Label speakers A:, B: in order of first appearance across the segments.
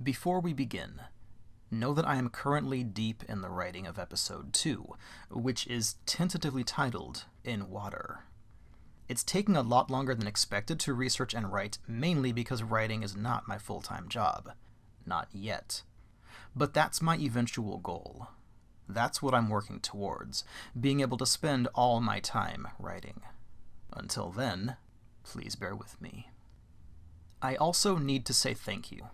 A: Before we begin, know that I am currently deep in the writing of episode 2, which is tentatively titled In Water. It's taking a lot longer than expected to research and write, mainly because writing is not my full-time job. Not yet. But that's my eventual goal. That's what I'm working towards, being able to spend all my time writing. Until then, please bear with me. I also need to say thank you.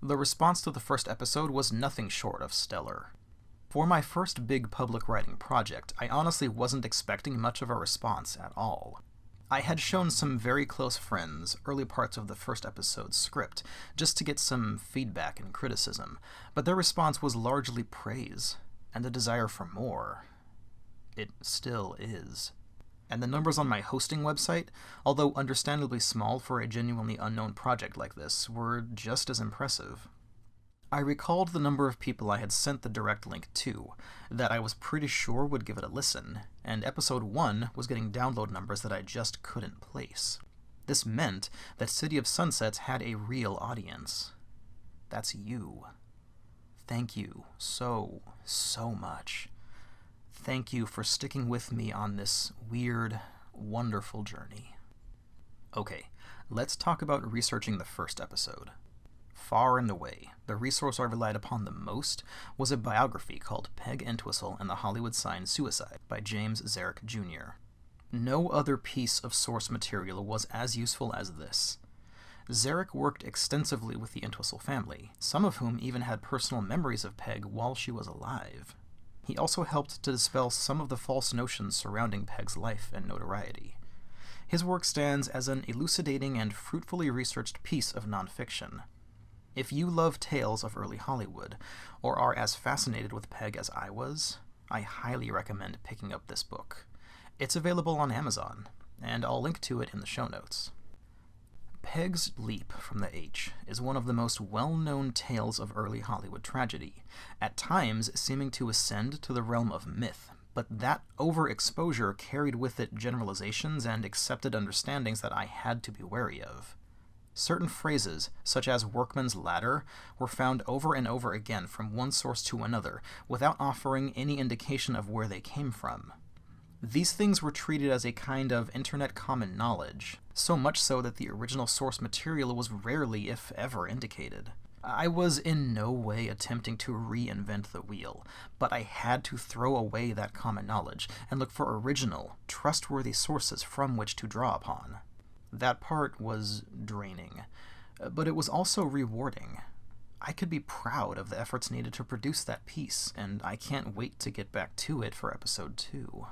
A: The response to the first episode was nothing short of stellar. For my first big public writing project, I honestly wasn't expecting much of a response at all. I had shown some very close friends early parts of the first episode's script, just to get some feedback and criticism, but their response was largely praise, and the desire for more. It still is. And the numbers on my hosting website, although understandably small for a genuinely unknown project like this, were just as impressive. I recalled the number of people I had sent the direct link to, that I was pretty sure would give it a listen, and episode 1 was getting download numbers that I just couldn't place. This meant that City of Sunsets had a real audience. That's you. Thank you so much. Thank you for sticking with me on this weird, wonderful journey. Okay, let's talk about researching the first episode. Far and away, the resource I relied upon the most was a biography called Peg Entwistle and the Hollywood Sign Suicide by James Zarek Jr. No other piece of source material was as useful as this. Zarek worked extensively with the Entwistle family, some of whom even had personal memories of Peg while she was alive. He also helped to dispel some of the false notions surrounding Peg's life and notoriety. His work stands as an elucidating and fruitfully researched piece of nonfiction. If you love tales of early Hollywood, or are as fascinated with Peg as I was, I highly recommend picking up this book. It's available on Amazon, and I'll link to it in the show notes. Peg's Leap from the H is one of the most well-known tales of early Hollywood tragedy, at times seeming to ascend to the realm of myth, but that overexposure carried with it generalizations and accepted understandings that I had to be wary of. Certain phrases, such as workman's ladder, were found over and over again from one source to another, without offering any indication of where they came from. These things were treated as a kind of internet common knowledge, so much so that the original source material was rarely, if ever, indicated. I was in no way attempting to reinvent the wheel, but I had to throw away that common knowledge and look for original, trustworthy sources from which to draw upon. That part was draining, but it was also rewarding. I could be proud of the efforts needed to produce that piece, and I can't wait to get back to it for episode 2.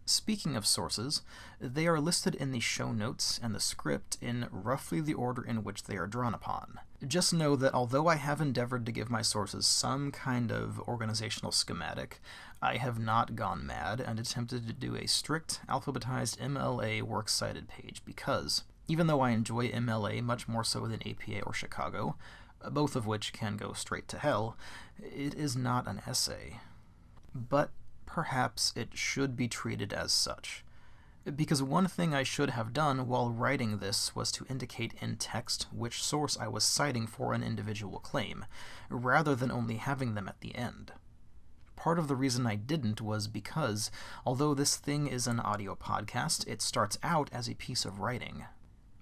A: Speaking of sources, they are listed in the show notes and the script in roughly the order in which they are drawn upon. Just know that although I have endeavored to give my sources some kind of organizational schematic, I have not gone mad and attempted to do a strict alphabetized MLA works cited page because, even though I enjoy MLA much more so than APA or Chicago, both of which can go straight to hell, it is not an essay. But perhaps it should be treated as such. Because one thing I should have done while writing this was to indicate in text which source I was citing for an individual claim, rather than only having them at the end. Part of the reason I didn't was because, although this thing is an audio podcast, it starts out as a piece of writing.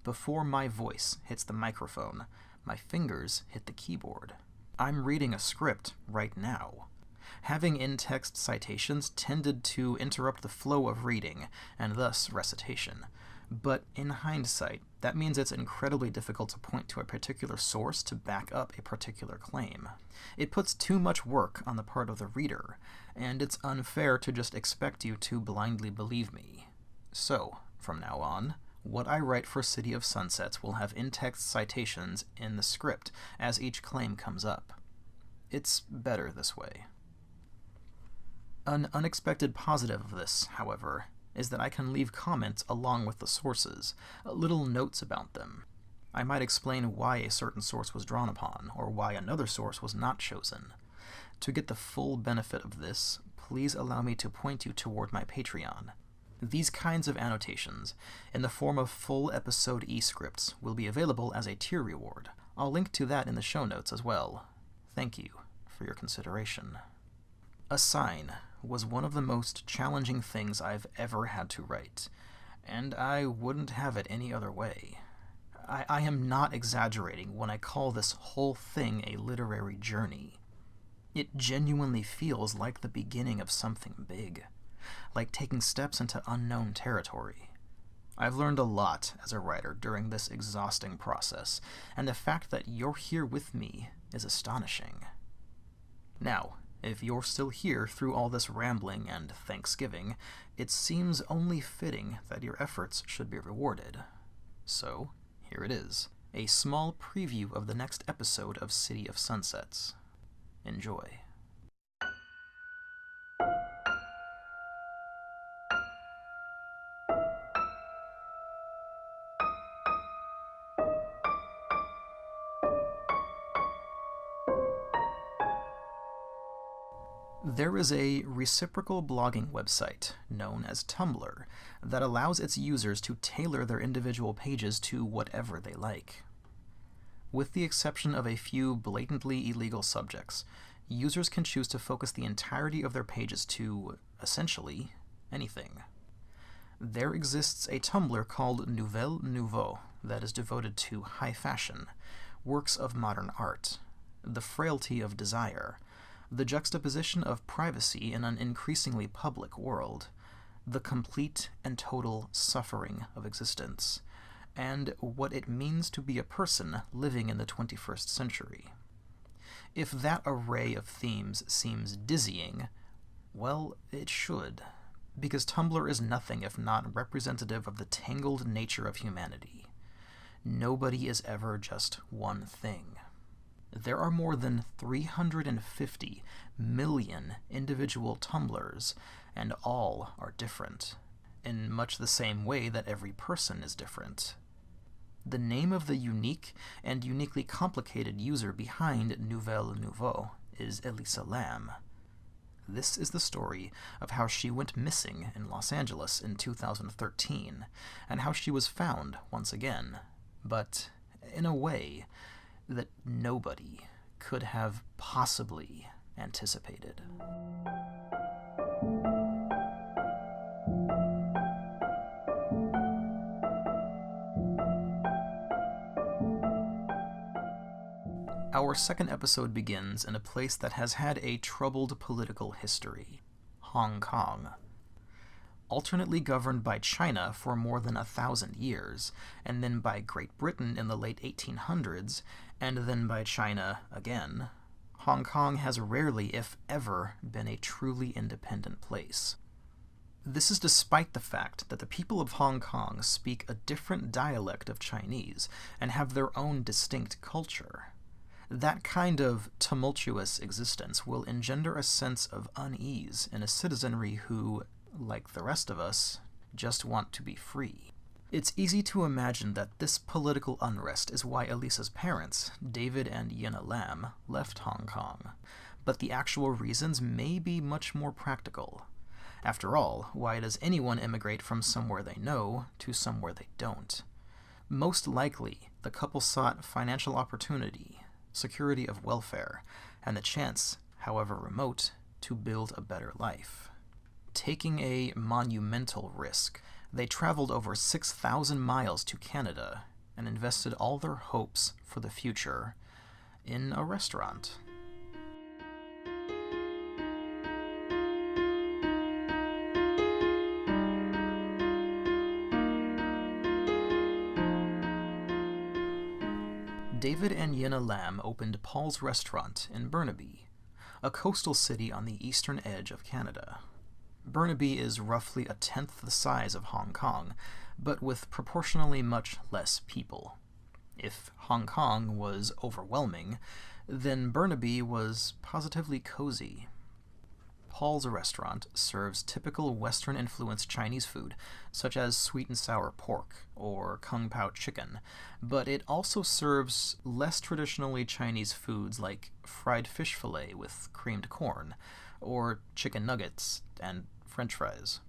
A: Before my voice hits the microphone, my fingers hit the keyboard. I'm reading a script right now. Having in-text citations tended to interrupt the flow of reading, and thus recitation. But in hindsight, that means it's incredibly difficult to point to a particular source to back up a particular claim. It puts too much work on the part of the reader, and it's unfair to just expect you to blindly believe me. So, from now on, what I write for City of Sunsets will have in-text citations in the script as each claim comes up. It's better this way. An unexpected positive of this, however, is that I can leave comments along with the sources, little notes about them. I might explain why a certain source was drawn upon, or why another source was not chosen. To get the full benefit of this, please allow me to point you toward my Patreon. These kinds of annotations, in the form of full episode e-scripts, will be available as a tier reward. I'll link to that in the show notes as well. Thank you for your consideration. A sign was one of the most challenging things I've ever had to write, and I wouldn't have it any other way. I am not exaggerating when I call this whole thing a literary journey. It genuinely feels like the beginning of something big, like taking steps into unknown territory. I've learned a lot as a writer during this exhausting process, and the fact that you're here with me is astonishing. Now, if you're still here through all this rambling and Thanksgiving, it seems only fitting that your efforts should be rewarded. So, here it is, a small preview of the next episode of City of Sunsets. Enjoy. There is a reciprocal blogging website, known as Tumblr, that allows its users to tailor their individual pages to whatever they like. With the exception of a few blatantly illegal subjects, users can choose to focus the entirety of their pages to, essentially, anything. There exists a Tumblr called Nouvelle Nouveau that is devoted to high fashion, works of modern art, the frailty of desire, the juxtaposition of privacy in an increasingly public world, the complete and total suffering of existence, and what it means to be a person living in the 21st century. If that array of themes seems dizzying, well, it should, because Tumblr is nothing if not representative of the tangled nature of humanity. Nobody is ever just one thing. There are more than 350 million individual Tumblrs, and all are different, in much the same way that every person is different. The name of the unique and uniquely complicated user behind Nouvelle Nouveau is Elisa Lam. This is the story of how she went missing in Los Angeles in 2013, and how she was found once again, but in a way that nobody could have possibly anticipated. Our second episode begins in a place that has had a troubled political history, Hong Kong. Alternately governed by China for more than 1,000 years, and then by Great Britain in the late 1800s, and then by China again, Hong Kong has rarely, if ever, been a truly independent place. This is despite the fact that the people of Hong Kong speak a different dialect of Chinese and have their own distinct culture. That kind of tumultuous existence will engender a sense of unease in a citizenry who, like the rest of us, just want to be free. It's easy to imagine that this political unrest is why Elisa's parents, David and Yenna Lam, left Hong Kong, but the actual reasons may be much more practical. After all, why does anyone immigrate from somewhere they know to somewhere they don't? Most likely, the couple sought financial opportunity, security of welfare, and the chance, however remote, to build a better life. Taking a monumental risk, they traveled over 6,000 miles to Canada and invested all their hopes for the future in a restaurant. David and Yenna Lam opened Paul's Restaurant in Burnaby, a coastal city on the eastern edge of Canada. Burnaby is roughly a tenth the size of Hong Kong, but with proportionally much less people. If Hong Kong was overwhelming, then Burnaby was positively cozy. Paul's Restaurant serves typical Western-influenced Chinese food, such as sweet and sour pork or kung pao chicken, but it also serves less traditionally Chinese foods like fried fish fillet with creamed corn, or chicken nuggets and French fries.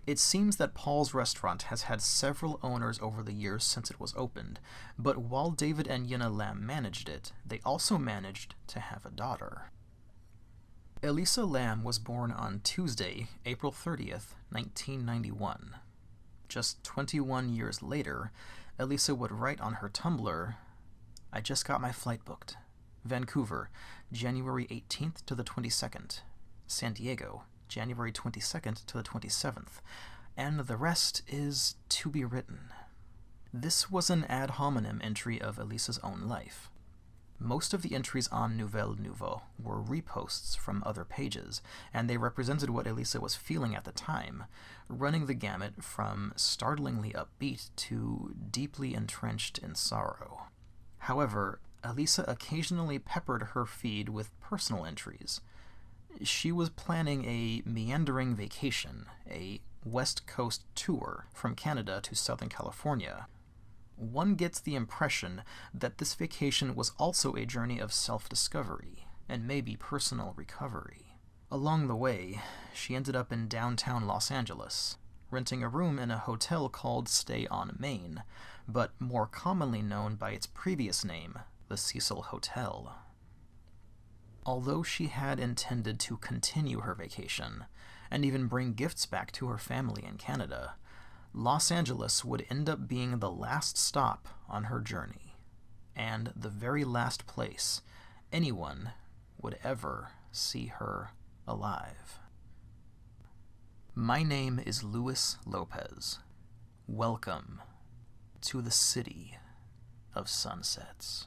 A: It seems that Paul's restaurant has had several owners over the years since it was opened, but while David and Yuna Lamb managed it, they also managed to have a daughter. Elisa Lamb was born on Tuesday, April 30th, 1991. Just 21 years later, Elisa would write on her Tumblr, "I just got my flight booked. Vancouver, January 18th to the 22nd. San Diego, January 22nd to the 27th. And the rest is to be written." This was an ad hominem entry of Elisa's own life. Most of the entries on Nouvelle Nouveau were reposts from other pages, and they represented what Elisa was feeling at the time, running the gamut from startlingly upbeat to deeply entrenched in sorrow. However, Elisa occasionally peppered her feed with personal entries. She was planning a meandering vacation, a West Coast tour from Canada to Southern California. One gets the impression that this vacation was also a journey of self-discovery, and maybe personal recovery. Along the way, she ended up in downtown Los Angeles, renting a room in a hotel called Stay on Main, but more commonly known by its previous name, the Cecil Hotel. Although she had intended to continue her vacation, and even bring gifts back to her family in Canada, Los Angeles would end up being the last stop on her journey, and the very last place anyone would ever see her alive. My name is Luis Lopez. Welcome to the City of Sunsets.